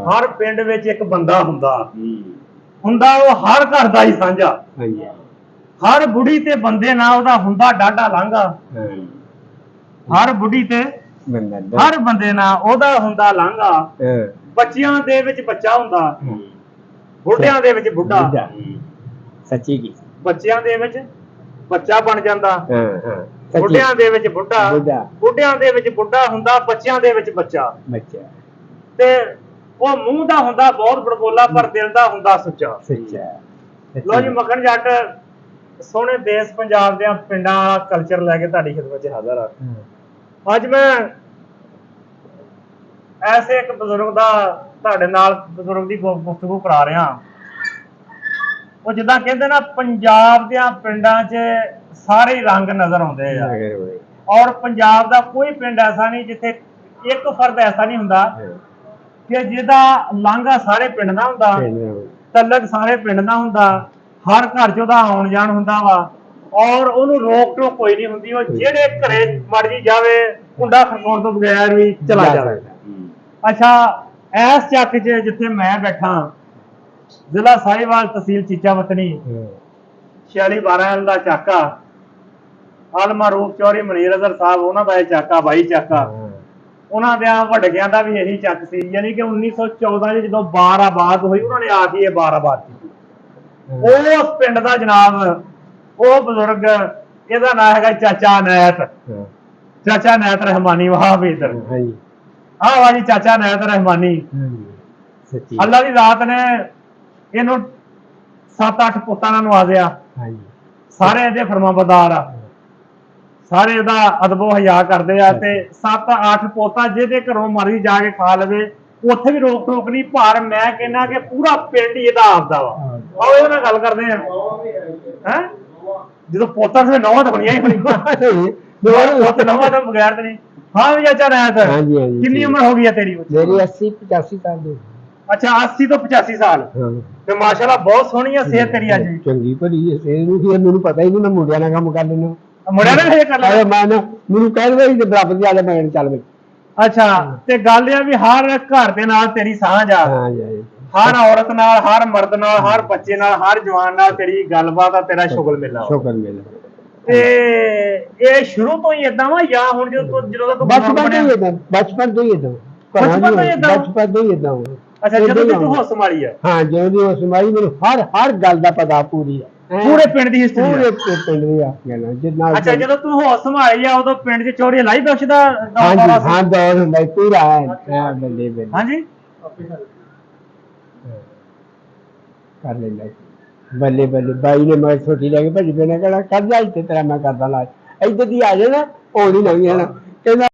हर पिंड विच एक बंदा हुंदा हुंदा वो हर घर दा ही सांझा हर बुढ़ी ते बंदे ना ओदा हुंदा डाढा लांघा हर बुढ़ी ते हर बंदे ना ओदा हुंदा लांघा बच्चियां दे विच बच्चा हुंदा बुढ़ियां दे विच बुढ़ा सच्ची की बच्चियां दे विच बच्चा बन जांदा बुढ़ियां दे विच बुढ़ा बुढ़ियां दे विच बुढ़ा हुंदा बच्चियां दे विच बच्चा ते वो मुंह दा हुंदा बहुत बड़बोला पर दिल दा हुंदा सच्चा लो जी मक्खन जट सोहने देश पंजाब दे पिंडां कल्चर लैके तुहाडी खिदमत च हाज़र आ अज मैं ऐसे एक बजुर्ग दा तुहाडे नाल बजुर्ग दी गुफ्तगू करा रहा वो जिद्दां कहंदे ना पंजाब दे पिंडां च सारे रंग नजर आउंदे आ और पंजाब दा कोई पिंड ऐसा नहीं जिथे एक फर्द ऐसा नहीं हुंदा कि जिहदा लांघा सारे पिंड दा हुंदा तलक सारे पिंड दा हुंदा हर घर च ओहदा आउण जाण हुंदा वा और ओनू रोक टोक कोई नहीं हुंदी वो जेड़े घरे मर्जी जावे कुंडा खड़काउण तो बगैर भी चला जावे अच्छा इस चक च जिथे मैं बैठा जिला साहिवाल तहसील चीचा वतनी 4612 दा चाका आलमा रूप चौरी मनीर अजहर साहब उन्हां दा चाका बाई चाका उन्हां दे वड्डियां दा भी यही चक सी यानी कि 1914 जो बार आबाद हुई उन्होंने आ के बार आबाद की उस पिंड दा जनाब वो बुजुर्ग इहदा नाम है चाचा नैत रहमानी वहाब इधर हाँ वाजी चाचा नैत रहमानी अल्लाह की रात ने इनू 7-8 पुत्तां नाल नवाजिया सारे इहदे फरमाबरदार आ सारे इहदा अदबो हया करदे आ ते 7-8 पोता जिहदे घरों मर्जी जाके खा लवे उत्थे भी रोक टोक नहीं पर मैं कहना कि पूरा पिंड ही इहदा आपदा वा आओ इहदे नाल गल करदे हैं जो पोता से नौवां तो बनिया ही पोता नौवां तो बगैर तो नहीं हाँ भी चाचा नैत कितनी उम्र हो गई है तेरी मेरी 80-85 साल दी अच्छा 80 तो 85 साल ते माशाल्लाह बहुत सोहनी है सेहत तेरी अज चंगी भली है सेहत मैनू पता ही नहीं मैं मुंडिया नाल काम कर लेना मुंडिया नाल ये कर ले मैं मैनू कह दे कि बराबर दी आले मैं चल बई अच्छा ते गल है भी हर घर दे नाल तेरी सांझ आ हर औरत नाल हर मर्द नाल हर बच्चे नाल हर जवान नाल तेरी गलबात आ तेरा शुगल मेला ते ये शुरू तो ही इदां वा या हुण ਜਦੋਂ ਤੂੰ बचपन तो ही इदां अच्छा ਜਦੋਂ ਤੂੰ ਹੋਸ਼ ਸੰਭਾਲੀ ਆ हाँ ਜਦੋਂ ਦੀ ਹੋਸ਼ ਸੰਭਾਲੀ ਮੈਨੂੰ हर गल दा पता पूरी है पूरे पिंड दी हिस्ट्री पूरे पिंड दी आ जितना अच्छा ਜਦੋਂ तू होश संभाली आ उदों पिंड च चौड़ी लाई बख्श दा हां दौर हुंदा पूरा है बल्ले बल्ले हां जी कर लेंदा बल्ले बल्ले बाई ने मैं छोटी लेके भज पे ना कहना कर जा इत्ते तेरा मैं करदा ला इधर दी आ जाना होनी नहीं है ना कहना